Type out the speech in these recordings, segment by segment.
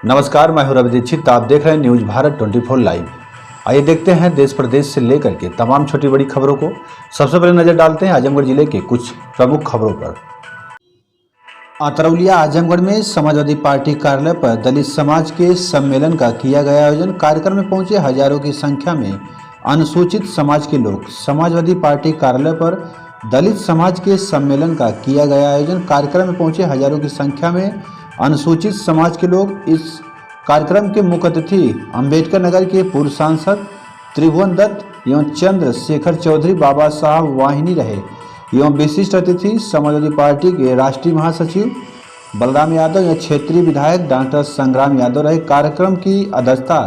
नमस्कार, मैं हूं रवि दीक्षित। आप देख रहे हैं न्यूज भारत 24 लाइव। आइए देखते हैं देश प्रदेश से लेकर के तमाम छोटी बड़ी खबरों को। सबसे पहले नजर डालते हैं आजमगढ़ जिले के कुछ प्रमुख खबरों पर। आतरौलिया आजमगढ़ में समाजवादी पार्टी कार्यालय पर दलित समाज के सम्मेलन का किया गया आयोजन। कार्यक्रम में पहुंचे हजारों की संख्या में अनुसूचित समाज के लोग। समाजवादी पार्टी कार्यालय पर दलित समाज के सम्मेलन का किया गया आयोजन। कार्यक्रम में पहुंचे हजारों की संख्या में अनुसूचित समाज के लोग। इस कार्यक्रम के मुख्य अतिथि अम्बेडकर नगर के पूर्व सांसद त्रिभुवन दत्त एवं चंद्रशेखर चौधरी बाबा साहब वाहिनी रहे एवं विशिष्ट अतिथि समाजवादी पार्टी के राष्ट्रीय महासचिव बलराम यादव एवं क्षेत्रीय विधायक डॉक्टर संग्राम यादव रहे। कार्यक्रम की अध्यक्षता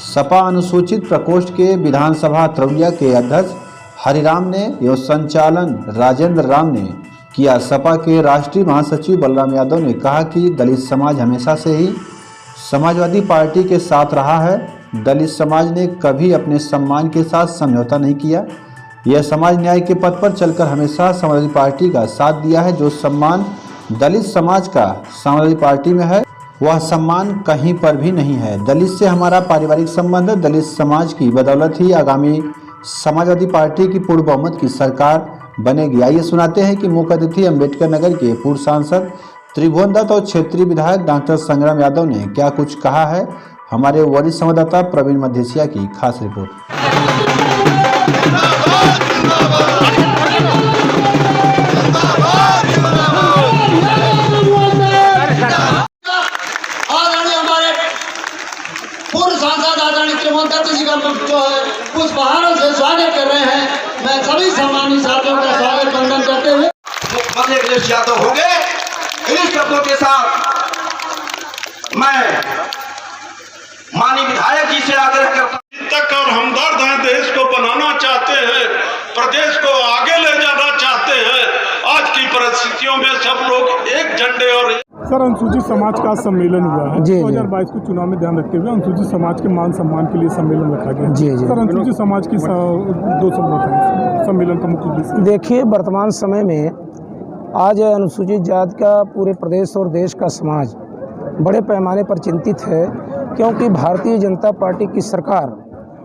सपा अनुसूचित प्रकोष्ठ के विधानसभा आतरौलिया के अध्यक्ष हरिराम ने एवं संचालन राजेंद्र राम ने किया। सपा के राष्ट्रीय महासचिव बलराम यादव ने कहा कि दलित समाज हमेशा से ही समाजवादी पार्टी के साथ रहा है। दलित समाज ने कभी अपने सम्मान के साथ समझौता नहीं किया। यह समाज न्याय के पथ पर चलकर हमेशा समाजवादी पार्टी का साथ दिया है। जो सम्मान दलित समाज का समाजवादी पार्टी में है वह सम्मान कहीं पर भी नहीं है। दलित से हमारा पारिवारिक संबंध है। दलित समाज की बदौलत ही आगामी समाजवादी पार्टी की पूर्ण बहुमत की सरकार बनेगी। आइए सुनाते हैं कि मुख्य अतिथि अम्बेडकर नगर के पूर्व सांसद त्रिभुवन दत्त और क्षेत्रीय विधायक डॉक्टर संग्राम यादव ने क्या कुछ कहा है। हमारे वरिष्ठ संवाददाता प्रवीण मधेसिया की खास रिपोर्ट। पूर्व सांसद आदरणीय त्रिभुवन दत्त जी का जो है कुछ बहारों से स्वागत कर रहे हैं। मैं सभी सम्मानित साथियों का स्वागत वंदन करते हुए मुख्यमंत्री अखिलेश यादव होंगे। इन्हीं शब्दों के साथ मैं माननीय विधायक जी से आग्रह करता हूं। तक और हमदर्द हैं, देश को बनाना चाहते हैं, प्रदेश को आगे ले जाना चाहते हैं। आज की परिस्थितियों में सब लोग एक झंडे और सर, अनुसूचित समाज का सम्मेलन हुआ है 2022 के चुनाव में ध्यान रखते हुए अनुसूचित समाज के मान सम्मान के लिए सम्मेलन रखा गया। जी सर, अनुसूचित समाज की दो सम्मेलन का मुख्य उद्देश्य। देखिए, वर्तमान समय में आज अनुसूचित जाति का पूरे प्रदेश और देश का समाज बड़े पैमाने पर चिंतित है, क्योंकि भारतीय जनता पार्टी की सरकार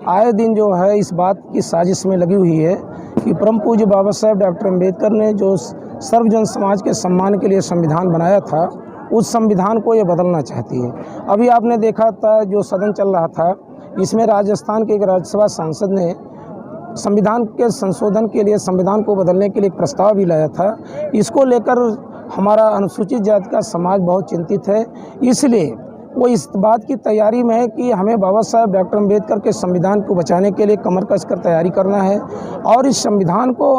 आए दिन जो है इस बात की साजिश में लगी हुई है कि परम पूज्य बाबा साहेब डॉक्टर अम्बेडकर ने जो सर्वजन समाज के सम्मान के लिए संविधान बनाया था, उस संविधान को ये बदलना चाहती है। अभी आपने देखा था जो सदन चल रहा था, इसमें राजस्थान के एक राज्यसभा सांसद ने संविधान के संशोधन के लिए, संविधान को बदलने के लिए एक प्रस्ताव भी लाया था। इसको लेकर हमारा अनुसूचित जाति का समाज बहुत चिंतित है। इसलिए वो इस बात की तैयारी में है कि हमें बाबा साहब डॉक्टर अम्बेडकर के संविधान को बचाने के लिए कमर कसकर तैयारी करना है। और इस संविधान को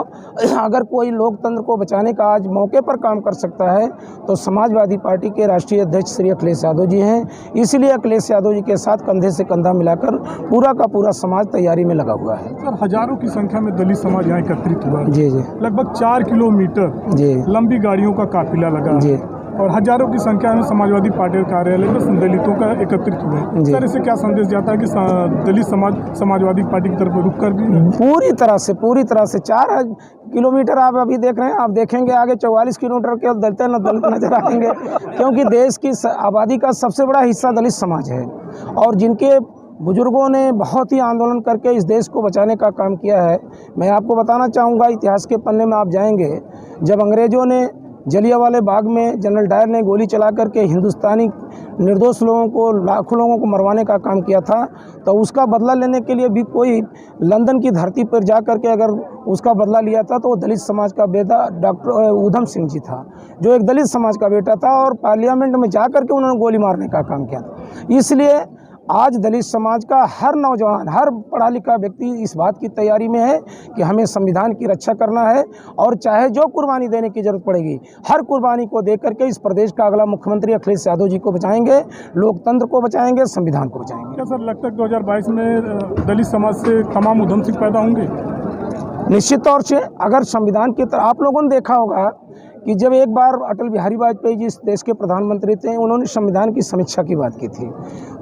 अगर कोई लोकतंत्र को बचाने का आज मौके पर काम कर सकता है तो समाजवादी पार्टी के राष्ट्रीय अध्यक्ष श्री अखिलेश यादव जी हैं। इसलिए अखिलेश यादव जी के साथ कंधे से कंधा मिलाकर पूरा का पूरा समाज तैयारी में लगा हुआ है। सर, हजारों की संख्या में दलित समाज यहाँ एकत्रित हुआ है। जी जी। लगभग 4 किलोमीटर जी लंबी गाड़ियों का काफिला लगा जी, और हजारों की संख्या में समाजवादी पार्टी कार्यालय में दलितों का एकत्रित हुए हैं। सर, इससे क्या संदेश जाता है कि दलित समाज समाजवादी पार्टी की तरफ रुक कर भी पूरी तरह से 4 किलोमीटर आप अभी देख रहे हैं, आप देखेंगे आगे 44 किलोमीटर के दलित नजर आएंगे, क्योंकि देश की आबादी का सबसे बड़ा हिस्सा दलित समाज है और जिनके बुजुर्गों ने बहुत ही आंदोलन करके इस देश को बचाने का काम किया है। मैं आपको बताना चाहूँगा, इतिहास के पन्ने में आप जाएंगे, जब अंग्रेज़ों ने जलियांवाला बाग में जनरल डायर ने गोली चला करके हिंदुस्तानी निर्दोष लोगों को, लाखों लोगों को मरवाने का काम किया था, तो उसका बदला लेने के लिए भी कोई लंदन की धरती पर जा करके अगर उसका बदला लिया था तो वो दलित समाज का बेटा डॉक्टर ऊधम सिंह जी था, जो एक दलित समाज का बेटा था और पार्लियामेंट में जा करके उन्होंने गोली मारने का काम किया था। इसलिए आज दलित समाज का हर नौजवान, हर पढ़ा लिखा व्यक्ति इस बात की तैयारी में है कि हमें संविधान की रक्षा करना है और चाहे जो कुर्बानी देने की जरूरत पड़ेगी, हर कुर्बानी को दे करके इस प्रदेश का अगला मुख्यमंत्री अखिलेश यादव जी को बचाएंगे, लोकतंत्र को बचाएंगे, संविधान को बचाएंगे। क्या सर लगता है 2022 में दलित समाज से तमाम उधम सिंह पैदा होंगे? निश्चित तौर से। अगर संविधान की तरह आप लोगों ने देखा होगा कि जब एक बार अटल बिहारी वाजपेयी जी इस देश के प्रधानमंत्री थे, उन्होंने संविधान की समीक्षा की बात की थी,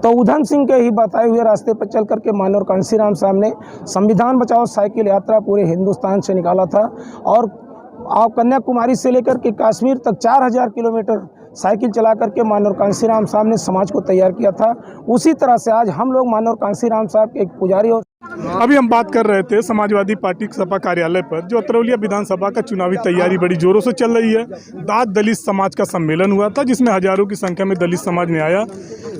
तो ऊधम सिंह के ही बताए हुए रास्ते पर चल करके माननीय कांशीराम साहब ने संविधान बचाओ साइकिल यात्रा पूरे हिंदुस्तान से निकाला था और कन्याकुमारी से लेकर के कश्मीर तक 4000 किलोमीटर साइकिल चला करके माननीय कांसी राम साहब ने समाज को तैयार किया था। उसी तरह से आज हम लोग माननीय कांसी राम साहब के एक पुजारी और अभी हम बात कर रहे थे समाजवादी पार्टी सपा कार्यालय पर, जो अतरौलिया विधानसभा का चुनावी तैयारी बड़ी जोरों से चल रही है। दाद दलित समाज का सम्मेलन हुआ था जिसमें हजारों की संख्या में दलित समाज ने आया।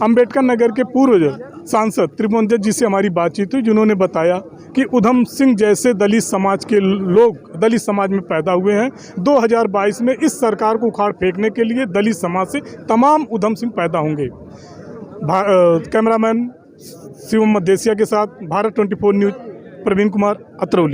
अंबेडकर नगर के पूर्व सांसद त्रिभुवन जी से हमारी बातचीत हुई, जिन्होंने बताया कि उधम सिंह जैसे दलित समाज के लोग दलित समाज में पैदा हुए हैं। 2022 में इस सरकार को उखाड़ फेंकने के लिए दलित समाज से तमाम उधम सिंह पैदा होंगे। कैमरामैन शिवम मदेसिया के साथ भारत 24 न्यूज़, प्रवीण कुमार, अतरौलिया।